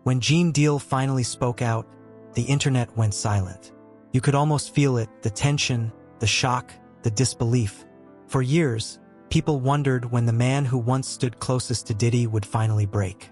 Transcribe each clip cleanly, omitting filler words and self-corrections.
When Gene Deal finally spoke out, the internet went silent. You could almost feel it, the tension, the shock, the disbelief. For years, people wondered when the man who once stood closest to Diddy would finally break.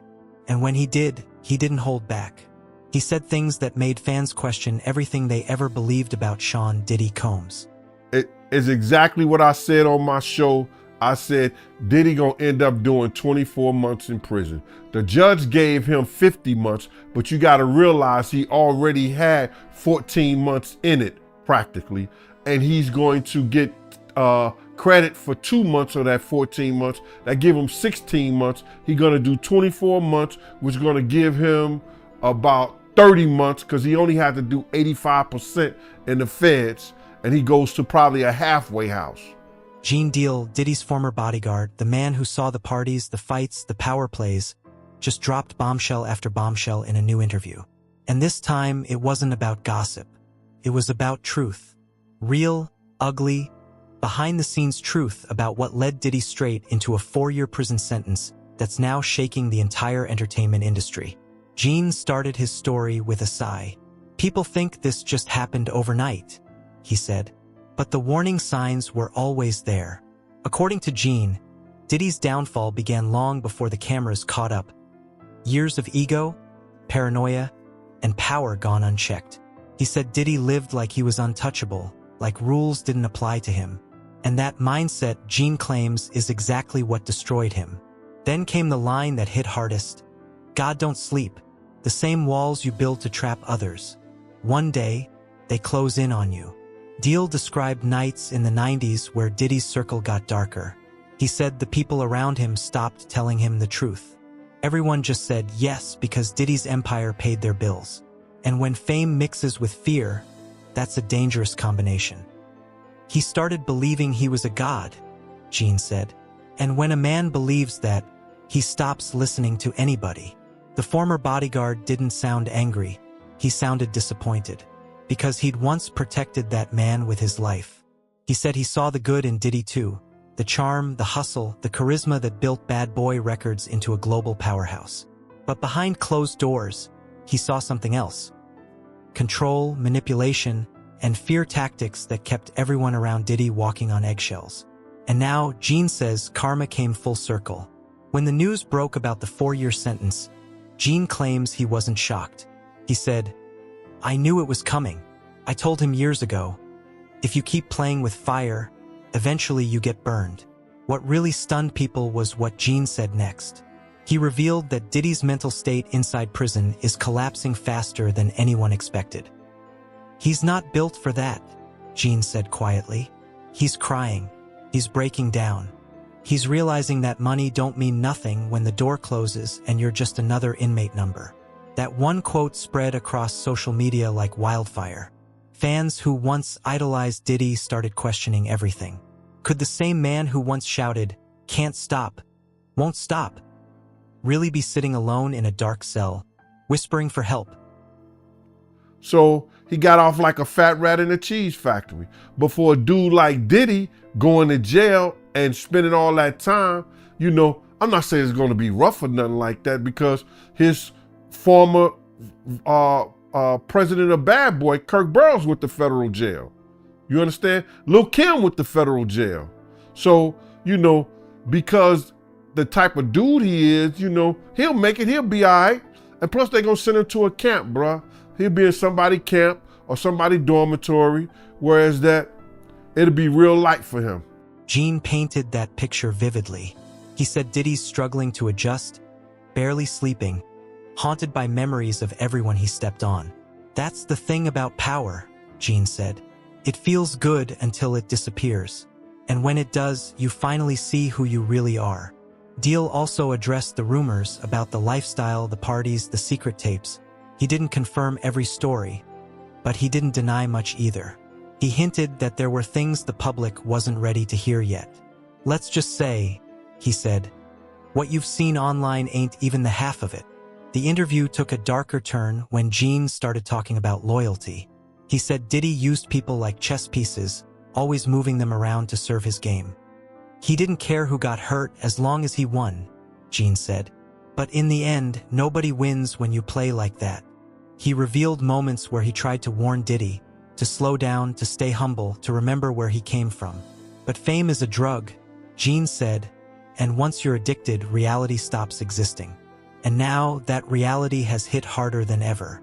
And when he did, he didn't hold back. He said things that made fans question everything they ever believed about Sean Diddy Combs. It is exactly what I said on my show. I said Diddy gonna end up doing 24 months in prison. The judge gave him 50 months, but you gotta realize he already had 14 months in it, practically. And he's going to get credit for 2 months of that 14 months. That give him 16 months. He's gonna do 24 months, which is gonna give him about 30 months because he only had to do 85% in the feds, and he goes to probably a halfway house. Gene Deal, Diddy's former bodyguard, the man who saw the parties, the fights, the power plays, just dropped bombshell after bombshell in a new interview. And this time, it wasn't about gossip. It was about truth. Real, ugly, behind-the-scenes truth about what led Diddy straight into a 4-year prison sentence that's now shaking the entire entertainment industry. Gene started his story with a sigh. "People think this just happened overnight," he said. But the warning signs were always there. According to Gene, Diddy's downfall began long before the cameras caught up. Years of ego, paranoia, and power gone unchecked. He said Diddy lived like he was untouchable, like rules didn't apply to him. And that mindset, Gene claims, is exactly what destroyed him. Then came the line that hit hardest. "God don't sleep. The same walls you build to trap others. One day, they close in on you." Deal described nights in the 90s where Diddy's circle got darker. He said the people around him stopped telling him the truth. Everyone just said yes because Diddy's empire paid their bills. And when fame mixes with fear, that's a dangerous combination. He started believing he was a god, Gene said. And when a man believes that, he stops listening to anybody. The former bodyguard didn't sound angry. He sounded disappointed. Because he'd once protected that man with his life. He said he saw the good in Diddy too, the charm, the hustle, the charisma that built Bad Boy Records into a global powerhouse. But behind closed doors, he saw something else. Control, manipulation, and fear tactics that kept everyone around Diddy walking on eggshells. And now, Gene says karma came full circle. When the news broke about the 4-year sentence, Gene claims he wasn't shocked. He said, "I knew it was coming. I told him years ago, if you keep playing with fire, eventually you get burned." What really stunned people was what Gene said next. He revealed that Diddy's mental state inside prison is collapsing faster than anyone expected. "He's not built for that," Gene said quietly. "He's crying. He's breaking down. He's realizing that money don't mean nothing when the door closes and you're just another inmate number." That one quote spread across social media like wildfire. Fans who once idolized Diddy started questioning everything. Could the same man who once shouted, "Can't stop, won't stop," really be sitting alone in a dark cell, whispering for help? So he got off like a fat rat in a cheese factory. But for a dude like Diddy going to jail and spending all that time, I'm not saying it's going to be rough or nothing like that, because his former president of Bad Boy, Kirk Burrows, with the federal jail. You understand? Lil' Kim with the federal jail. So, because the type of dude he is, he'll make it, he'll be all right. And plus they're going to send him to a camp, bruh. He'll be in somebody camp or somebody dormitory, whereas that it'll be real light for him. Gene painted that picture vividly. He said Diddy's struggling to adjust, barely sleeping, haunted by memories of everyone he stepped on. "That's the thing about power," Gene said. "It feels good until it disappears. And when it does, you finally see who you really are." Deal also addressed the rumors about the lifestyle, the parties, the secret tapes. He didn't confirm every story, but he didn't deny much either. He hinted that there were things the public wasn't ready to hear yet. "Let's just say," he said, "what you've seen online ain't even the half of it." The interview took a darker turn when Gene started talking about loyalty. He said Diddy used people like chess pieces, always moving them around to serve his game. He didn't care who got hurt as long as he won, Gene said. But in the end, nobody wins when you play like that. He revealed moments where he tried to warn Diddy, to slow down, to stay humble, to remember where he came from. But fame is a drug, Gene said, and once you're addicted, reality stops existing. And now that reality has hit harder than ever.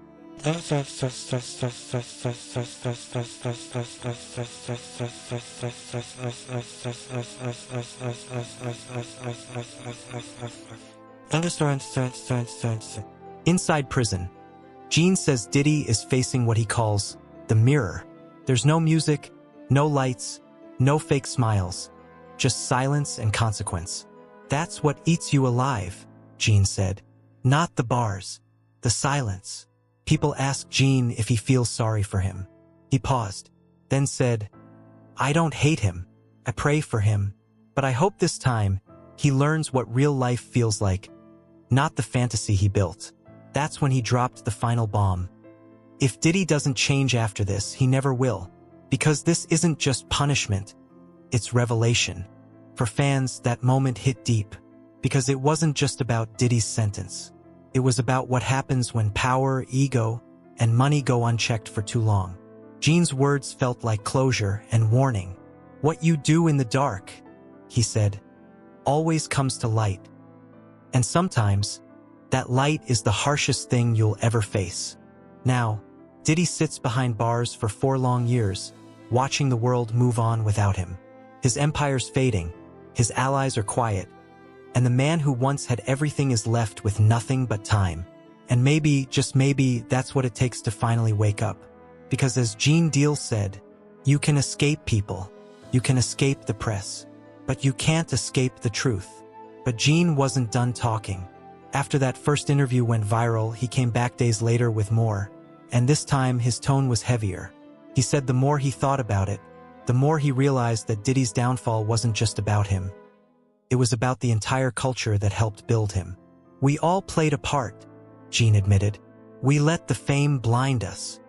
Inside prison, Gene says Diddy is facing what he calls the mirror. There's no music, no lights, no fake smiles, just silence and consequence. That's what eats you alive, Gene said. Not the bars, the silence. People ask Gene if he feels sorry for him. He paused, then said, I don't hate him. I pray for him. But I hope this time he learns what real life feels like, not the fantasy he built. That's when he dropped the final bomb. If Diddy doesn't change after this, he never will. Because this isn't just punishment, it's revelation. For fans, that moment hit deep. Because it wasn't just about Diddy's sentence. It was about what happens when power, ego, and money go unchecked for too long. Gene's words felt like closure and warning. What you do in the dark, he said, always comes to light. And sometimes, that light is the harshest thing you'll ever face. Now, Diddy sits behind bars for 4 long years, watching the world move on without him. His empire's fading, his allies are quiet, and the man who once had everything is left with nothing but time. And maybe, just maybe, that's what it takes to finally wake up. Because as Gene Deal said, you can escape people, you can escape the press, but you can't escape the truth. But Gene wasn't done talking. After that first interview went viral, he came back days later with more, and this time his tone was heavier. He said the more he thought about it, the more he realized that Diddy's downfall wasn't just about him. It was about the entire culture that helped build him. We all played a part, Gene admitted. We let the fame blind us.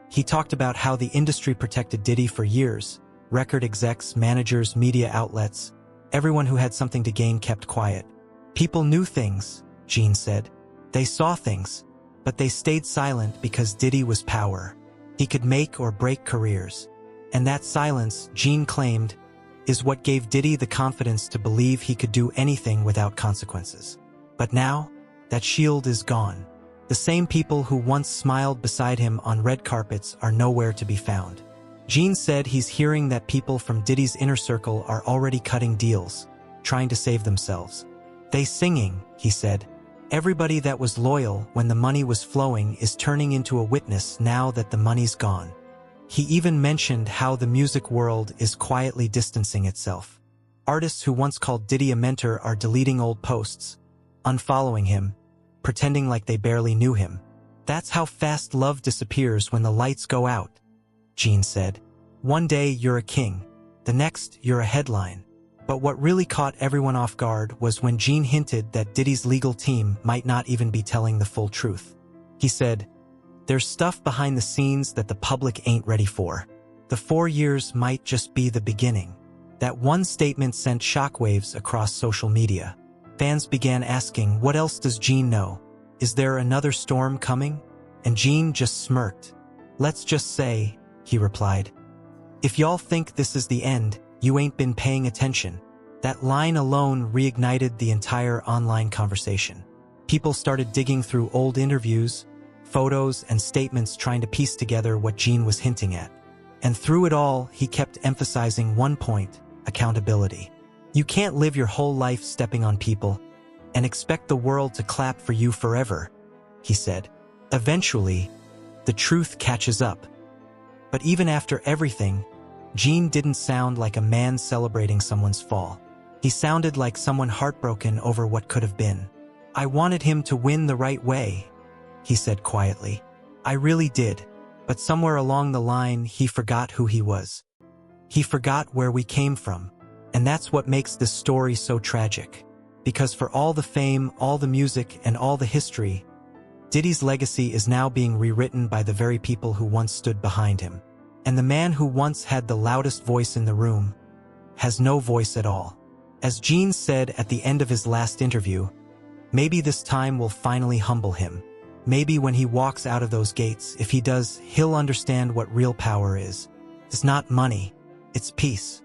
He talked about how the industry protected Diddy for years. Record execs, managers, media outlets, everyone who had something to gain kept quiet. People knew things, Gene said. They saw things, but they stayed silent because Diddy was power. He could make or break careers. And that silence, Gene claimed, is what gave Diddy the confidence to believe he could do anything without consequences. But now, that shield is gone. The same people who once smiled beside him on red carpets are nowhere to be found. Gene said he's hearing that people from Diddy's inner circle are already cutting deals, trying to save themselves. They singing, he said. Everybody that was loyal when the money was flowing is turning into a witness now that the money's gone. He even mentioned how the music world is quietly distancing itself. Artists who once called Diddy a mentor are deleting old posts, unfollowing him, pretending like they barely knew him. That's how fast love disappears when the lights go out, Gene said. One day you're a king, the next you're a headline. But what really caught everyone off guard was when Gene hinted that Diddy's legal team might not even be telling the full truth. He said, there's stuff behind the scenes that the public ain't ready for. The 4 years might just be the beginning. That one statement sent shockwaves across social media. Fans began asking, what else does Gene know? Is there another storm coming? And Gene just smirked. Let's just say, he replied, if y'all think this is the end, you ain't been paying attention. That line alone reignited the entire online conversation. People started digging through old interviews, photos, and statements trying to piece together what Gene was hinting at. And through it all, he kept emphasizing one point: accountability. You can't live your whole life stepping on people and expect the world to clap for you forever, he said. Eventually, the truth catches up. But even after everything, Gene didn't sound like a man celebrating someone's fall. He sounded like someone heartbroken over what could have been. I wanted him to win the right way, he said quietly. I really did, but somewhere along the line he forgot who he was. He forgot where we came from, and that's what makes this story so tragic. Because for all the fame, all the music, and all the history, Diddy's legacy is now being rewritten by the very people who once stood behind him. And the man who once had the loudest voice in the room has no voice at all. As Gene said at the end of his last interview, Maybe this time will finally humble him. Maybe when he walks out of those gates, if he does, he'll understand what real power is. It's not money, it's peace.